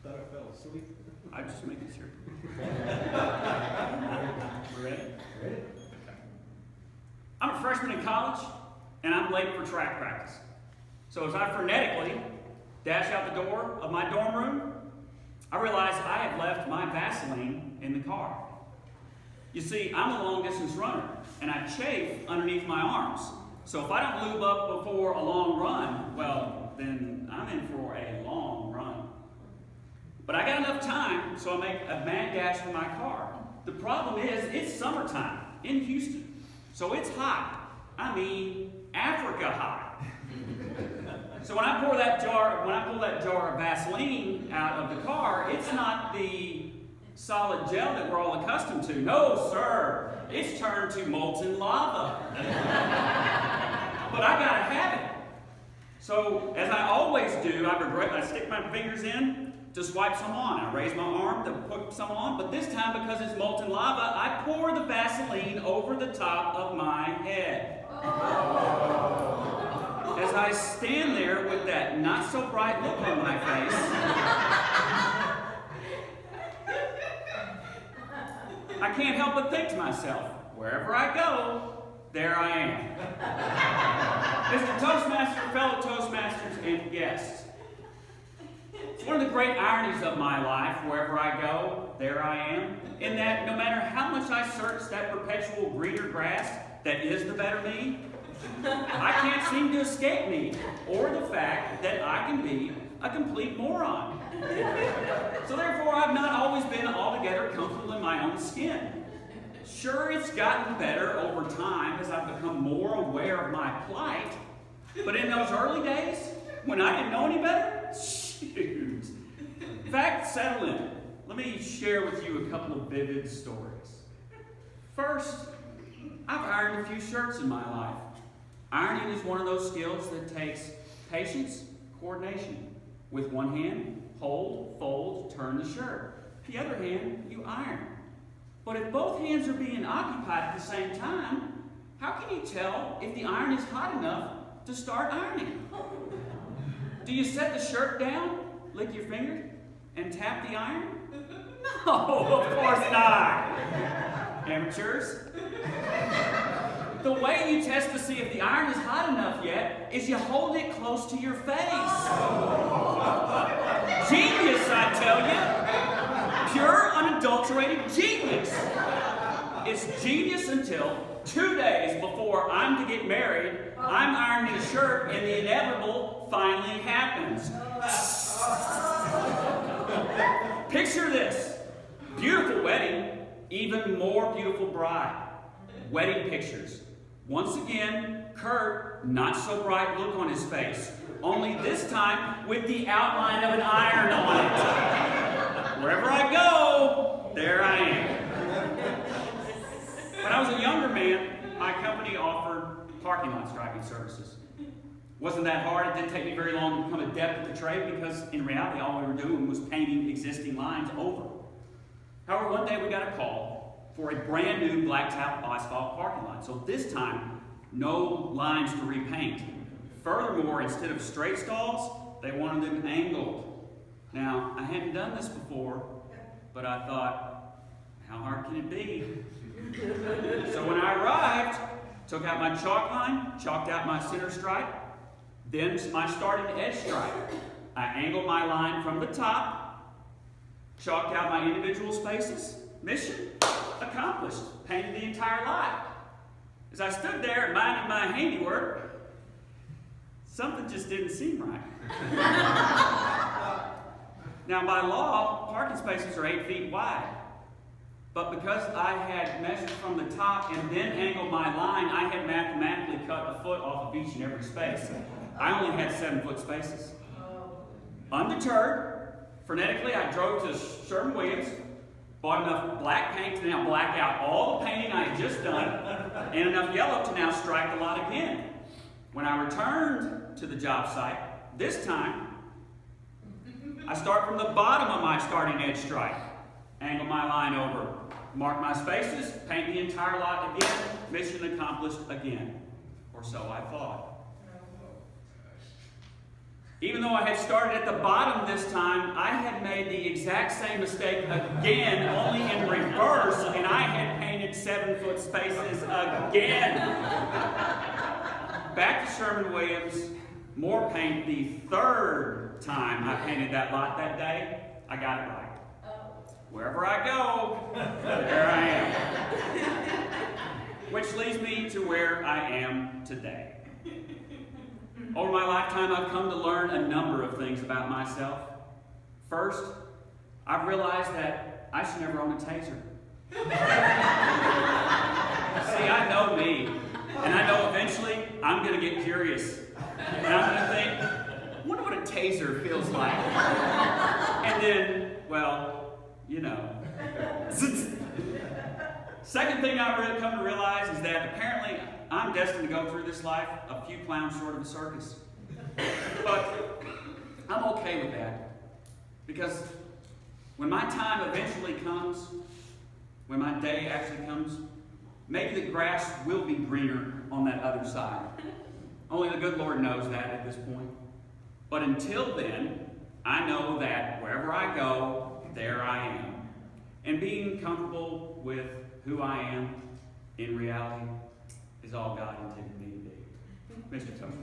Thought I fell asleep. I just make it sure. Ready? Ready? I'm a freshman in college, and I'm late for track practice. So as I frenetically dash out the door of my dorm room, I realize I have left my Vaseline in the car. You see, I'm a long-distance runner, and I chafe underneath my arms. So if I don't lube up before a long run, well, then I'm in for a long run. But I got enough time, so I make a mad dash for my car. The problem is, it's summertime in Houston, so it's hot. I mean, Africa hot. So when I pull that jar of Vaseline out of the car, it's not the solid gel that we're all accustomed to. No, sir. It's turned to molten lava. But I gotta have it. So, as I always do, I stick my fingers in to swipe some on. I raise my arm to put some on, but this time, because it's molten lava, I pour the Vaseline over the top of my head. As I stand there with that not-so-bright look on my face, I can't help but think to myself, wherever I go, there I am. Mr. Toastmaster, fellow Toastmasters, and guests. It's one of the great ironies of my life, wherever I go, there I am, in that no matter how much I search that perpetual greener grass that is the better me, I can't seem to escape me, or the fact that I can be a complete moron. So therefore, I've not always been altogether comfortable in my own skin. Sure, it's gotten better over time as I've become more aware of my plight, but in those early days, when I didn't know any better, shoot. Facts settle in. Let me share with you a couple of vivid stories. First, I've ironed a few shirts in my life. Ironing is one of those skills that takes patience, coordination. With one hand, hold, fold, turn the shirt. The other hand, you iron. But if both hands are being occupied at the same time, how can you tell if the iron is hot enough to start ironing? Do you set the shirt down, lick your finger, and tap the iron? No, of course not. Amateurs. The way you test to see if the iron is hot enough yet is you hold it close to your face. Genius, I tell you. Pure, unadulterated genius. It's genius until 2 days before I'm to get married, I'm ironing a shirt and the inevitable finally happens. Picture this. Beautiful wedding, even more beautiful bride. Wedding pictures. Once again, Kurt, not so bright look on his face. Only this time with the outline of an iron on it. Wherever I go, there I am. When I was a younger man, my company offered parking lot striping services. Wasn't that hard. It didn't take me very long to become adept at the trade because in reality all we were doing was painting existing lines over. However, one day we got a call for a brand new blacktop asphalt parking lot. So this time, no lines to repaint. Furthermore, instead of straight stalls, they wanted them angled. Now, I hadn't done this before, but I thought, how hard can it be? So when I arrived, took out my chalk line, chalked out my center stripe, then my starting edge stripe. I angled my line from the top, chalked out my individual spaces. Mission accomplished. Painted the entire lot. As I stood there and minded my handiwork, something just didn't seem right. Now, by law, parking spaces are 8 feet wide. But because I had measured from the top and then angled my line, I had mathematically cut a foot off of each and every space. I only had 7-foot spaces. Undeterred, frenetically, I drove to Sherwin-Williams, bought enough black paint to now black out all the painting I had just done, and enough yellow to now stripe the lot again. When I returned to the job site, this time, I start from the bottom of my starting edge stripe, angle my line over, mark my spaces, paint the entire lot again, mission accomplished again. Or so I thought. Even though I had started at the bottom this time, I had made the exact same mistake again, only in reverse, and I had painted 7-foot spaces again. Back to Sherman-Williams, more paint. The third time I painted that lot that day, I got it right. Wherever I go, there I am. Which leads me to where I am today. Over my lifetime, I've come to learn a number of things about myself. First, I've realized that I should never own a taser. See, I know me, and I know eventually I'm going to get curious. And I'm going to think, I wonder what a taser feels like. And then, well, you know. Second thing I've really come to realize is that apparently I'm destined to go through this life a few clowns short of a circus. But I'm okay with that. Because when my time eventually comes, when my day actually comes, maybe the grass will be greener on that other side. Only the good Lord knows that at this point. But until then, I know that wherever I go, there I am. And being comfortable with who I am in reality is all God intended me to be. Mr. Tony.